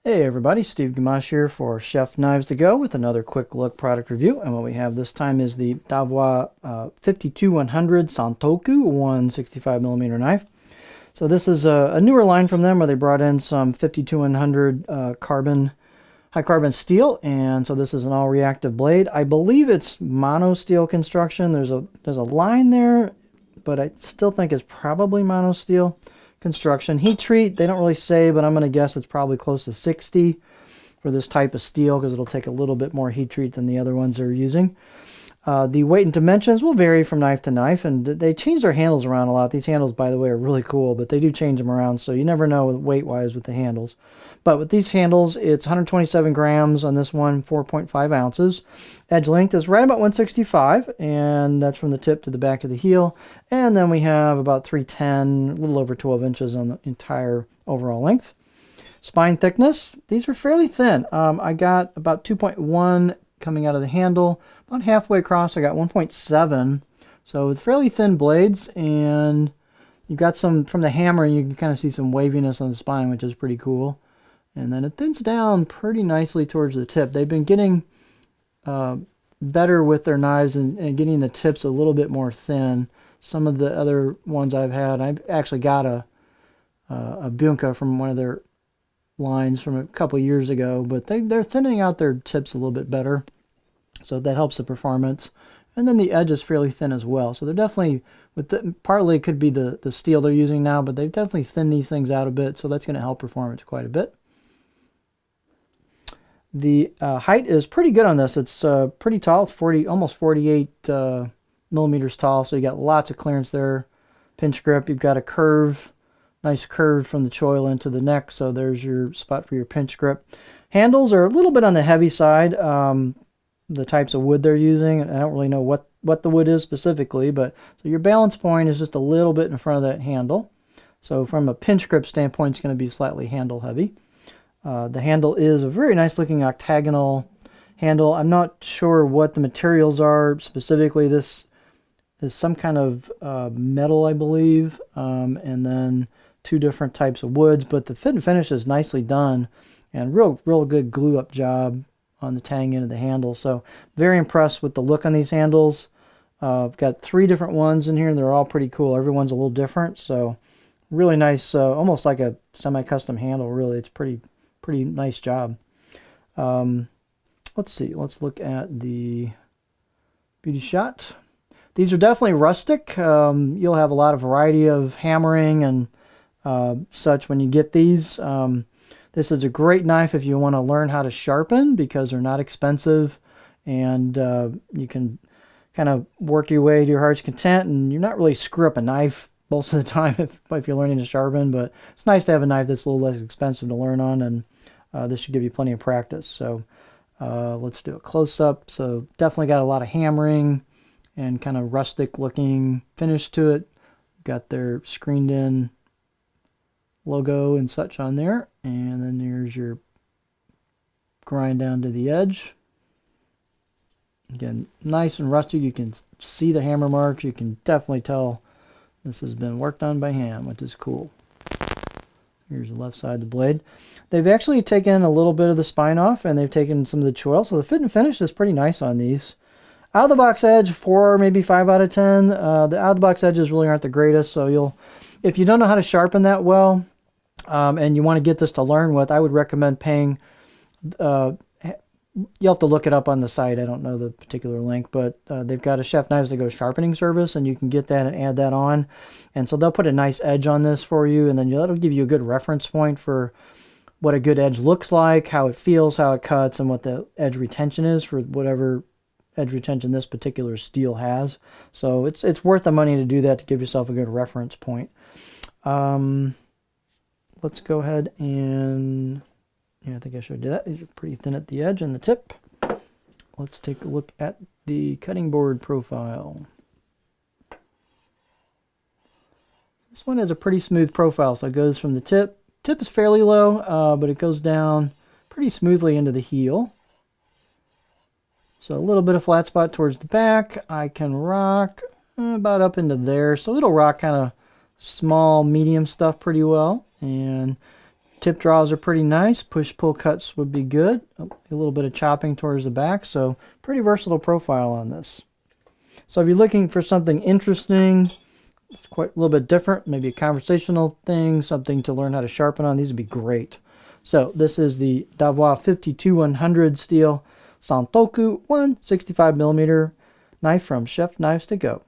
Hey everybody, Steve Gamache here for Chef Knives to Go with another quick look product review. And what we have this time is the Daovua 52100 Santoku 165mm knife. So this is a newer line from them where they brought in some 52100 high carbon steel, and so this is an all reactive blade. I believe it's mono steel construction. There's a line there, but I still think it's probably mono steel construction. Heat treat, they don't really say, but I'm going to guess it's probably close to 60 for this type of steel because it'll take a little bit more heat treat than the other ones they're using. The weight and dimensions will vary from knife to knife, and they change their handles around a lot. These handles, by the way, are really cool, but they do change them around, so you never know weight-wise with the handles. But with these handles, it's 127 grams on this one, 4.5 ounces. Edge length is right about 165, and that's from the tip to the back of the heel. And then we have about 310, a little over 12 inches on the entire overall length. Spine thickness, these are fairly thin. I got about 2.1 coming out of the handle. About halfway across, I got 1.7. So with fairly thin blades, and you've got some, from the hammer, you can kind of see some waviness on the spine, which is pretty cool. And then it thins down pretty nicely towards the tip. They've been getting better with their knives and getting the tips a little bit more thin. Some of the other ones I've had, I've actually got a Bunka from one of their lines from a couple years ago, but they're thinning out their tips a little bit better. So that helps the performance. And then the edge is fairly thin as well. So they're definitely, partly it could be the steel they're using now, but they've definitely thinned these things out a bit. So that's going to help performance quite a bit. The height is pretty good on this. It's pretty tall. It's almost 48 millimeters tall. So you got lots of clearance there. Pinch grip. You've got a curve, nice curve from the choil into the neck. So there's your spot for your pinch grip. Handles are a little bit on the heavy side. The types of wood they're using. I don't really know what the wood is specifically, but so your balance point is just a little bit in front of that handle. So from a pinch grip standpoint, it's going to be slightly handle heavy. The handle is a very nice looking octagonal handle. I'm not sure what the materials are specifically. This is some kind of metal, I believe, and then two different types of woods, but the fit and finish is nicely done and real good glue up job on the tang end of the handle. So very impressed with the look on these handles. I've got 3 different ones in here and they're all pretty cool. Everyone's a little different, so really nice, almost like a semi-custom handle, really. It's pretty nice job. Let's see. Let's look at the beauty shot. These are definitely rustic. You'll have a lot of variety of hammering and such when you get these. This is a great knife if you want to learn how to sharpen because they're not expensive, and you can kind of work your way to your heart's content, and you're not really screw up a knife most of the time if you're learning to sharpen, but it's nice to have a knife that's a little less expensive to learn on, and this should give you plenty of practice. So let's do a close-up. So definitely got a lot of hammering and kind of rustic looking finish to it. Got their screened in logo and such on there, and then there's your grind down to the edge. Again, nice and rustic. You can see the hammer marks. You can definitely tell this has been worked on by hand, which is cool. Here's the left side of the blade. They've actually taken a little bit of the spine off, and they've taken some of the choil, so the fit and finish is pretty nice on these. Out of the box edge, 4, maybe 5 out of 10. The out of the box edges really aren't the greatest, so if you don't know how to sharpen that well, and you want to get this to learn with, I would recommend paying, you'll have to look it up on the site. I don't know the particular link, but they've got a Chef Knives to Go sharpening service, and you can get that and add that on. And so they'll put a nice edge on this for you, and then that'll give you a good reference point for what a good edge looks like, how it feels, how it cuts, and what the edge retention is for whatever edge retention this particular steel has. So it's worth the money to do that to give yourself a good reference point. Let's go ahead and, yeah, I think I should do that. These are pretty thin at the edge and the tip. Let's take a look at the cutting board profile. This one has a pretty smooth profile, so it goes from the tip. Tip is fairly low, but it goes down pretty smoothly into the heel. So a little bit of flat spot towards the back. I can rock about up into there. So it'll rock kind of small, medium stuff pretty well. And tip draws are pretty nice. Push-pull cuts would be good. A little bit of chopping towards the back, so pretty versatile profile on this. So if you're looking for something interesting, it's quite a little bit different, maybe a conversational thing, something to learn how to sharpen on, these would be great. So this is the Daovua 52-100 steel Santoku 165mm knife from Chef Knives to Go.